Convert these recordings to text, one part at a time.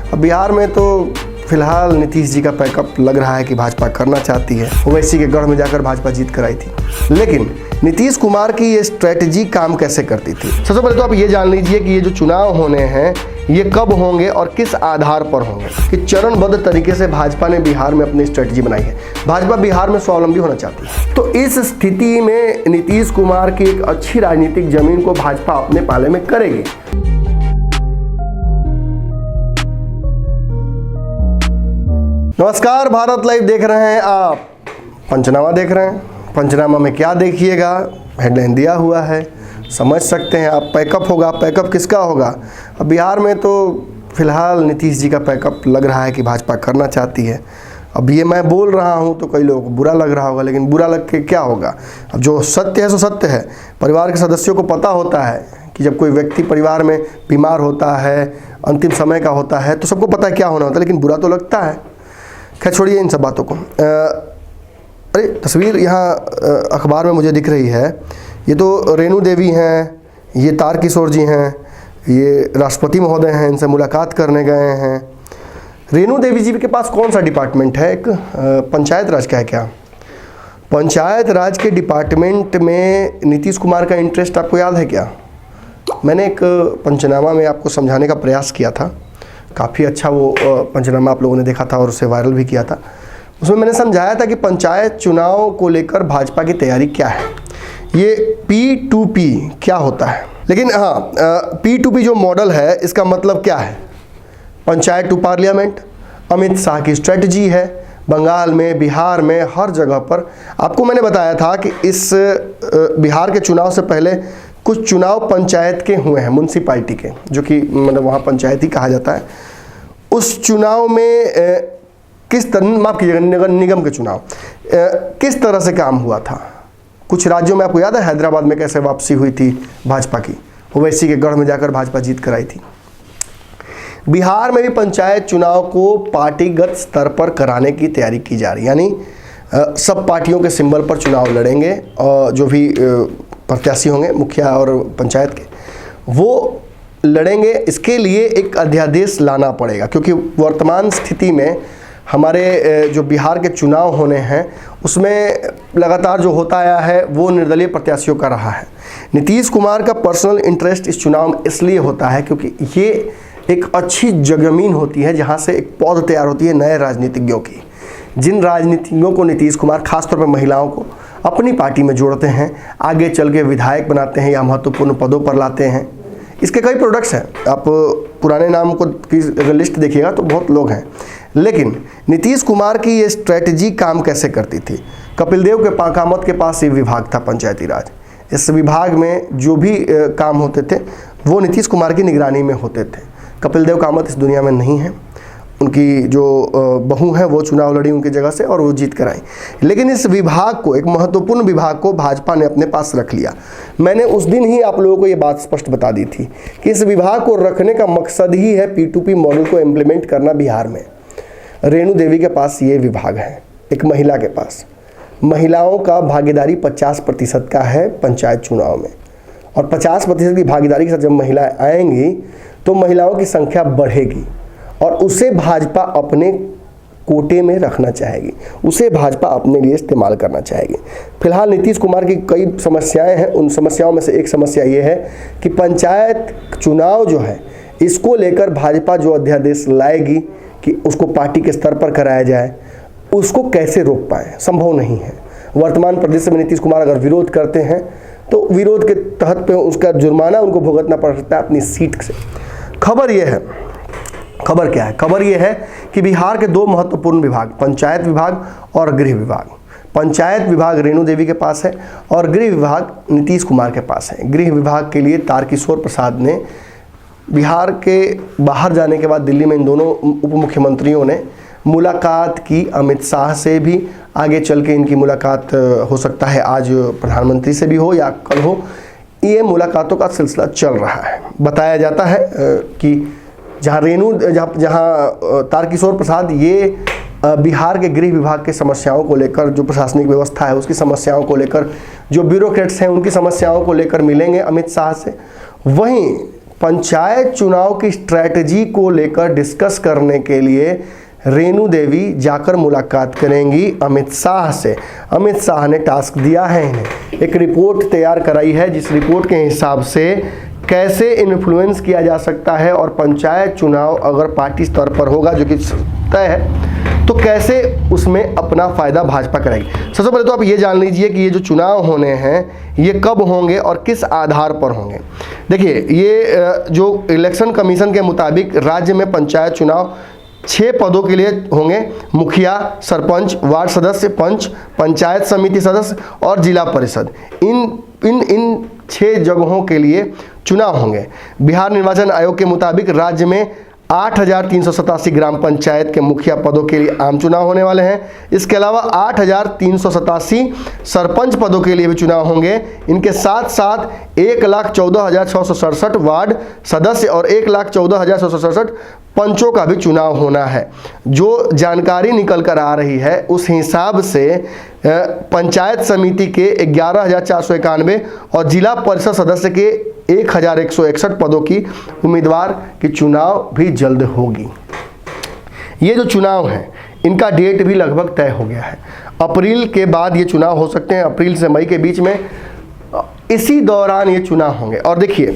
अब बिहार में तो फिलहाल नीतीश जी का पैकअप लग रहा है कि भाजपा करना चाहती है। ओवैसी के गढ़ में जाकर भाजपा जीत कर आई थी, लेकिन नीतीश कुमार की ये स्ट्रेटजी काम कैसे करती थी। सबसे पहले तो आप ये जान लीजिए कि ये जो चुनाव होने हैं ये कब होंगे और किस आधार पर होंगे। कि चरणबद्ध तरीके से भाजपा ने बिहार में अपनी स्ट्रेटजी बनाई है। भाजपा बिहार में स्वावलंबी होना चाहती है, तो इस स्थिति में नीतीश कुमार की एक अच्छी राजनीतिक जमीन को भाजपा अपने पाले में करेगी। नमस्कार, भारत लाइव देख रहे हैं आप। पंचनामा देख रहे हैं। पंचनामा में क्या देखिएगा, हेडलाइन दिया हुआ है, समझ सकते हैं आप। पैकअप होगा, पैकअप किसका होगा। अब बिहार में तो फिलहाल नीतीश जी का पैकअप लग रहा है कि भाजपा करना चाहती है। अब ये मैं बोल रहा हूँ तो कई लोगों को बुरा लग रहा होगा, लेकिन बुरा लग के क्या होगा। अब जो सत्य है सो सत्य है। परिवार के सदस्यों को पता होता है कि जब कोई व्यक्ति परिवार में बीमार होता है, अंतिम समय का होता है, तो सबको पता है क्या होना होता है, लेकिन बुरा तो लगता है। खैर छोड़िए इन सब बातों को। अरे तस्वीर यहाँ अखबार में मुझे दिख रही है। ये तो रेणु देवी हैं, ये तारकिशोर जी हैं, ये राष्ट्रपति महोदय हैं, इनसे मुलाकात करने गए हैं। रेणु देवी जी के पास कौन सा डिपार्टमेंट है, एक पंचायत राज का है क्या। पंचायत राज के डिपार्टमेंट में नीतीश कुमार का इंटरेस्ट आपको याद है क्या। मैंने एक पंचनामा में आपको समझाने का प्रयास किया था। काफ़ी अच्छा वो पंचनामा आप लोगों ने देखा था और उसे वायरल भी किया था। उसमें मैंने समझाया था कि पंचायत चुनाव को लेकर भाजपा की तैयारी क्या है, ये P2P क्या होता है। लेकिन हाँ, P2P जो मॉडल है इसका मतलब क्या है। पंचायत टू पार्लियामेंट अमित शाह की स्ट्रेटजी है। बंगाल में, बिहार में, हर जगह पर आपको मैंने बताया था कि इस बिहार के चुनाव से पहले कुछ चुनाव पंचायत के हुए हैं, म्यूनसिपालिटी के, जो कि मतलब वहाँ पंचायत ही कहा जाता है। उस चुनाव में किस तरह, माफ़ कीजिएगा, नगर निगम के चुनाव किस तरह से काम हुआ था। कुछ राज्यों में आपको याद है हैदराबाद में कैसे वापसी हुई थी भाजपा की। ओवैसी के गढ़ में जाकर भाजपा जीत कर आई थी। बिहार में भी पंचायत चुनाव को पार्टीगत स्तर पर कराने की तैयारी की जा रही है, यानी सब पार्टियों के सिंबल पर चुनाव लड़ेंगे और जो भी प्रत्याशी होंगे मुखिया और पंचायत के, वो लड़ेंगे। इसके लिए एक अध्यादेश लाना पड़ेगा, क्योंकि वर्तमान स्थिति में हमारे जो बिहार के चुनाव होने हैं उसमें लगातार जो होता आया है वो निर्दलीय प्रत्याशियों का रहा है। नीतीश कुमार का पर्सनल इंटरेस्ट इस चुनाव में इसलिए होता है क्योंकि ये एक अच्छी जमीन होती है जहाँ से एक पौध तैयार होती है नए राजनीतिज्ञों की। जिन राजनीतिज्ञों को नीतीश कुमार खासतौर पर महिलाओं को अपनी पार्टी में जोड़ते हैं, आगे चल के विधायक बनाते हैं या महत्वपूर्ण पदों पर लाते हैं। इसके कई प्रोडक्ट्स हैं, आप पुराने नाम को की अगर लिस्ट देखिएगा तो बहुत लोग हैं। लेकिन नीतीश कुमार की ये स्ट्रेटजी काम कैसे करती थी। कपिल देव के कामत के पास ये विभाग था पंचायती राज। इस विभाग में जो भी काम होते थे वो नीतीश कुमार की निगरानी में होते थे। कपिल देव कामत इस दुनिया में नहीं है, उनकी जो बहू हैं वो चुनाव लड़ी उनकी जगह से और वो जीत कर आई। लेकिन इस विभाग को, एक महत्वपूर्ण विभाग को भाजपा ने अपने पास रख लिया। मैंने उस दिन ही आप लोगों को ये बात स्पष्ट बता दी थी कि इस विभाग को रखने का मकसद ही है P2P मॉडल को इम्प्लीमेंट करना बिहार में। रेणु देवी के पास ये विभाग है, एक महिला के पास। महिलाओं का भागीदारी 50% का है पंचायत चुनाव में, और 50% की भागीदारी के साथ जब महिलाएं आएंगी तो महिलाओं की संख्या बढ़ेगी और उसे भाजपा अपने कोटे में रखना चाहेगी, उसे भाजपा अपने लिए इस्तेमाल करना चाहेगी। फिलहाल नीतीश कुमार की कई समस्याएं हैं। उन समस्याओं में से एक समस्या ये है कि पंचायत चुनाव जो है इसको लेकर भाजपा जो अध्यादेश लाएगी कि उसको पार्टी के स्तर पर कराया जाए, उसको कैसे रोक पाए, संभव नहीं है। वर्तमान परिदृश्य में नीतीश कुमार अगर विरोध करते हैं तो विरोध के तहत पे उसका जुर्माना उनको भुगतना पड़ सकता है अपनी सीट से। खबर यह है, खबर क्या है, खबर यह है कि बिहार के दो महत्वपूर्ण विभाग, पंचायत विभाग और गृह विभाग। पंचायत विभाग रेणु देवी के पास है और गृह विभाग नीतीश कुमार के पास है। गृह विभाग के लिए तारकिशोर प्रसाद ने बिहार के बाहर जाने के बाद दिल्ली में इन दोनों उप मुख्यमंत्रियों ने मुलाकात की। अमित शाह से भी आगे चल के इनकी मुलाकात हो सकता है आज प्रधानमंत्री से भी हो या कल हो। ये मुलाकातों का सिलसिला चल रहा है। बताया जाता है कि जहाँ तारकिशोर प्रसाद ये बिहार के गृह विभाग के समस्याओं को लेकर, जो प्रशासनिक व्यवस्था है उसकी समस्याओं को लेकर, जो ब्यूरोक्रेट्स हैं उनकी समस्याओं को लेकर मिलेंगे अमित शाह से, वहीं पंचायत चुनाव की स्ट्रैटेजी को लेकर डिस्कस करने के लिए रेणु देवी जाकर मुलाकात करेंगी अमित शाह से। अमित शाह ने टास्क दिया है इन्हें, एक रिपोर्ट तैयार कराई है जिस रिपोर्ट के हिसाब से कैसे इन्फ्लुएंस किया जा सकता है और पंचायत चुनाव अगर पार्टी स्तर पर होगा जो कि तय है तो कैसे उसमें अपना फ़ायदा भाजपा कराएगी। सबसे पहले तो आप ये जान लीजिए कि ये जो चुनाव होने हैं ये कब होंगे और किस आधार पर होंगे। देखिए, ये जो इलेक्शन कमीशन के मुताबिक राज्य में पंचायत चुनाव 6 पदों के लिए होंगे। मुखिया, सरपंच, वार्ड सदस्य, पंच, पंचायत समिति सदस्य और जिला परिषद। इन 6 जगहों के लिए चुनाव होंगे। बिहार निर्वाचन आयोग के मुताबिक राज्य में 8,387 ग्राम पंचायत के मुखिया पदों के लिए आम चुनाव होने वाले हैं। इसके अलावा 8,387 सरपंच पदों के लिए भी चुनाव होंगे। इनके साथ साथ 1,14,667 वार्ड सदस्य और 1,14,667 पंचों का भी चुनाव होना है। जो जानकारी निकल कर आ रही है उस हिसाब से पंचायत समिति के 11,491 और जिला परिषद सदस्य के 1,161 पदों की उम्मीदवार की चुनाव भी जल्द होगी। ये जो चुनाव हैं इनका डेट भी लगभग तय हो गया है। अप्रैल के बाद ये चुनाव हो सकते हैं, अप्रैल से मई के बीच में, इसी दौरान ये चुनाव होंगे। और देखिए,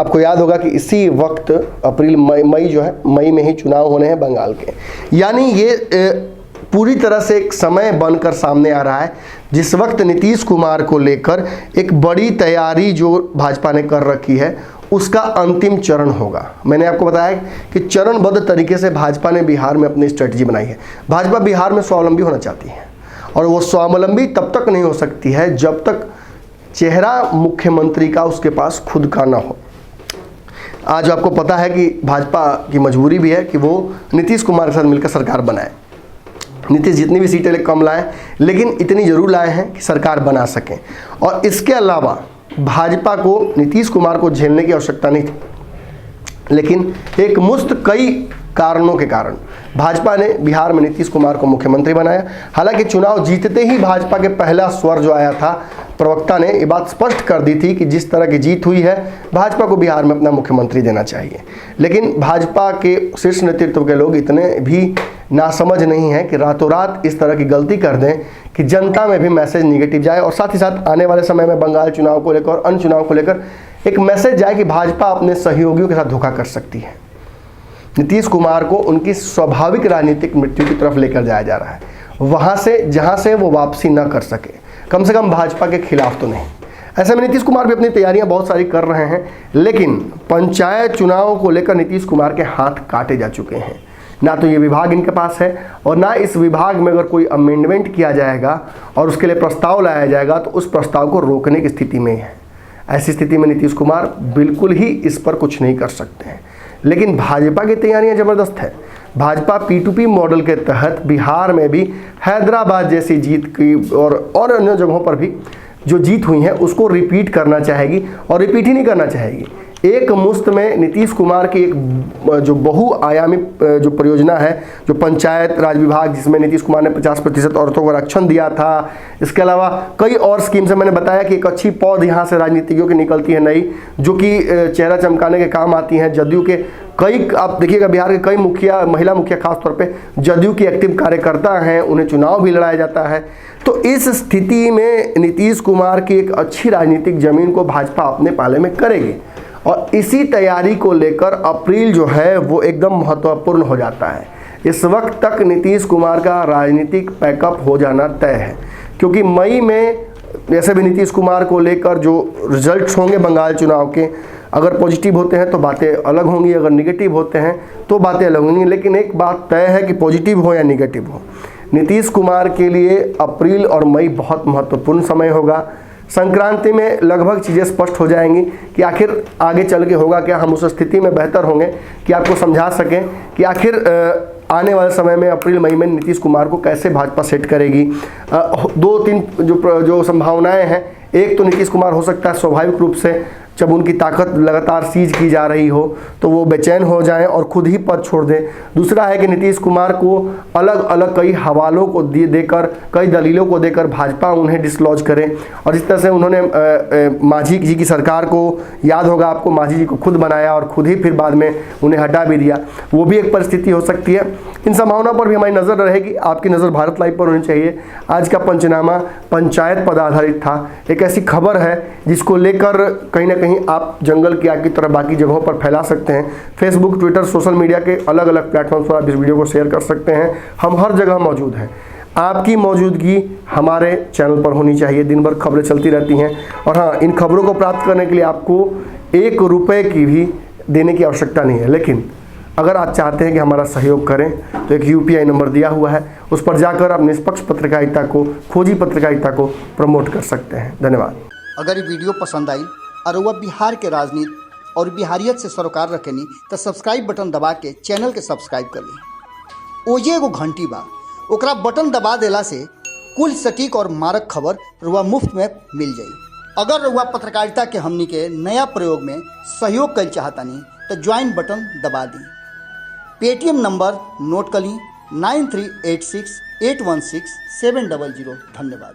आपको याद होगा कि इसी वक्त अप्रैल मई जो है, मई में ही चुनाव होने हैं बंगाल के। यानी ये पूरी तरह से एक समय बनकर सामने आ रहा है जिस वक्त नीतीश कुमार को लेकर एक बड़ी तैयारी जो भाजपा ने कर रखी है उसका अंतिम चरण होगा। मैंने आपको बताया कि चरणबद्ध तरीके से भाजपा ने बिहार में अपनी स्ट्रेटजी बनाई है। भाजपा बिहार में स्वावलंबी होना चाहती है और वो स्वावलंबी तब तक नहीं हो सकती है जब तक चेहरा मुख्यमंत्री का उसके पास खुद का ना हो। आज आपको पता है कि भाजपा की मजबूरी भी है कि वो नीतीश कुमार के साथ मिलकर सरकार बनाए। नीतीश जितनी भी सीटें कम लाए लेकिन इतनी जरूर लाए हैं कि सरकार बना सकें। और इसके अलावा भाजपा को नीतीश कुमार को झेलने की आवश्यकता नहीं थी, लेकिन एक मुश्त कई कारणों के कारण भाजपा ने बिहार में नीतीश कुमार को मुख्यमंत्री बनाया। हालांकि चुनाव जीतते ही भाजपा के पहला स्वर जो आया था, प्रवक्ता ने ये बात स्पष्ट कर दी थी कि जिस तरह की जीत हुई है भाजपा को बिहार में अपना मुख्यमंत्री देना चाहिए। लेकिन भाजपा के शीर्ष नेतृत्व के लोग इतने भी नासमझ नहीं हैं कि रातों रात इस तरह की गलती कर दें कि जनता में भी मैसेज निगेटिव जाए और साथ ही साथ आने वाले समय में बंगाल चुनाव को लेकर और अन्य चुनाव को लेकर एक मैसेज जाए कि भाजपा अपने सहयोगियों के साथ धोखा कर सकती है। नीतीश कुमार को उनकी स्वाभाविक राजनीतिक मृत्यु की तरफ लेकर जाया जा रहा है, वहाँ से जहाँ से वो वापसी न कर सके, कम से कम भाजपा के खिलाफ तो नहीं। ऐसे में नीतीश कुमार भी अपनी तैयारियां बहुत सारी कर रहे हैं, लेकिन पंचायत चुनाव को लेकर नीतीश कुमार के हाथ काटे जा चुके हैं। ना तो ये विभाग इनके पास है और ना इस विभाग में अगर कोई अमेंडमेंट किया जाएगा और उसके लिए प्रस्ताव लाया जाएगा तो उस प्रस्ताव को रोकने की स्थिति में है। ऐसी स्थिति में नीतीश कुमार बिल्कुल ही इस पर कुछ नहीं कर सकते हैं। लेकिन भाजपा की तैयारियां ज़बरदस्त है। भाजपा P2P मॉडल के तहत बिहार में भी हैदराबाद जैसी जीत की और अन्य जगहों पर भी जो जीत हुई है उसको रिपीट करना चाहेगी और रिपीट ही नहीं करना चाहेगी। एक मुश्त में नीतीश कुमार की एक जो बहुआयामी जो परियोजना है, जो पंचायत राज विभाग, जिसमें नीतीश कुमार ने 50% औरतों को आरक्षण दिया था, इसके अलावा कई और स्कीम से मैंने बताया कि एक अच्छी पौध यहाँ से राजनीतिज्ञों की निकलती है नई, जो कि चेहरा चमकाने के काम आती हैं। जदयू के कई, आप देखिएगा बिहार के कई मुखिया, महिला मुखिया खासतौर पे जदयू की एक्टिव कार्यकर्ता हैं, उन्हें चुनाव भी लड़ाया जाता है। तो इस स्थिति में नीतीश कुमार की एक अच्छी राजनीतिक जमीन को भाजपा अपने पाले में करेगी और इसी तैयारी को लेकर अप्रैल जो है वो एकदम महत्वपूर्ण हो जाता है। इस वक्त तक नीतीश कुमार का राजनीतिक पैकअप हो जाना तय है, क्योंकि मई में जैसे भी नीतीश कुमार को लेकर जो रिजल्ट्स होंगे बंगाल चुनाव के, अगर पॉजिटिव होते हैं तो बातें अलग होंगी, अगर निगेटिव होते हैं तो बातें अलग होंगी। लेकिन एक बात तय है कि पॉजिटिव हो या निगेटिव हो, नीतीश कुमार के लिए अप्रैल और मई बहुत महत्वपूर्ण समय होगा। संक्रांति में लगभग चीज़ें स्पष्ट हो जाएंगी कि आखिर आगे चल के होगा क्या। हम उस स्थिति में बेहतर होंगे कि आपको समझा सकें कि आखिर आने वाले समय में अप्रैल मई में नीतीश कुमार को कैसे भाजपा सेट करेगी। 2-3 जो संभावनाएं हैं, एक तो नीतीश कुमार हो सकता है स्वाभाविक रूप से जब उनकी ताकत लगातार सीज की जा रही हो तो वो बेचैन हो जाएं और खुद ही पद छोड़ दें। दूसरा है कि नीतीश कुमार को अलग अलग कई हवालों को देकर, कई दलीलों को देकर भाजपा उन्हें डिसलॉज करे। और इस तरह से उन्होंने मांझी जी की सरकार को, याद होगा आपको, मांझी जी को खुद बनाया और खुद ही फिर बाद में उन्हें हटा भी दिया। वो भी एक परिस्थिति हो सकती है। इन संभावनाओं पर भी हमारी नज़र रहेगी। आपकी नज़र भारत लाइव पर होनी चाहिए। आज का पंचनामा पंचायत पद आधारित था। एक ऐसी खबर है जिसको लेकर कहीं ना कहीं आप जंगल की आग की तरह बाकी जगहों पर फैला सकते हैं। फेसबुक, ट्विटर, सोशल मीडिया के अलग अलग प्लेटफॉर्म्स पर आप इस वीडियो को शेयर कर सकते हैं। हम हर जगह मौजूद हैं। आपकी मौजूदगी हमारे चैनल पर होनी चाहिए। दिन भर खबरें चलती रहती हैं। और हाँ, इन खबरों को प्राप्त करने के लिए आपको 1 रुपये की भी देने की आवश्यकता नहीं है। लेकिन अगर आप चाहते हैं कि हमारा सहयोग करें तो एक UPI नंबर दिया हुआ है, उस पर जाकर आप निष्पक्ष पत्रकारिता को, खोजी पत्रकारिता को प्रमोट कर सकते हैं। धन्यवाद। अगर ये वीडियो पसंद आई और वह बिहार के राजनीति और बिहारियत से सरोकार रखेनी तो सब्सक्राइब बटन दबा के चैनल के सब्सक्राइब कर ली। ओजे एगो घंटी बा, ओकरा बटन दबा देला से कुल सटीक और मारक खबर रुआ मुफ्त में मिल जाई। अगर रुआ पत्रकारिता के हमनी के नया प्रयोग में सहयोग कर चाहतानी तो ज्वाइन बटन दबा दी। पेटीएम नंबर नोट कर ली 9386816700। धन्यवाद।